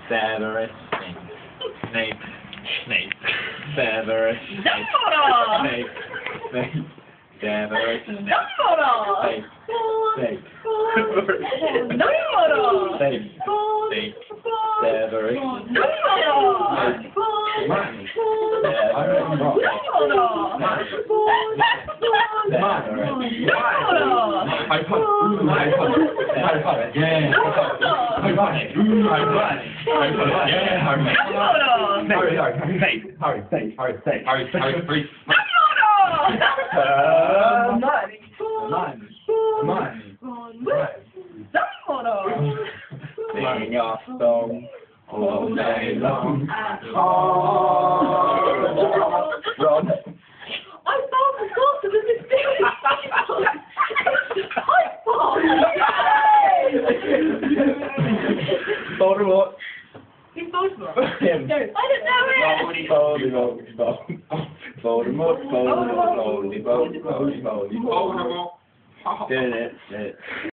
Severus Snape. Snape. Severus Snape. Dumbledore! Snape. Snape. Severus Snape. Dumbledore! Snape. Snape. Dumbledore! Snape. Snape. Severus Dumbledore! High five. High five. High five. Yeah. High five. High five. High five. Yeah. High five. Harry. Singing our song all day long. Ron. I found the source of the mysterious pipe bomb! Voldemort. Who's Voldemort? Him. I didn't know it! Voldemort. Voldemort. Doing it.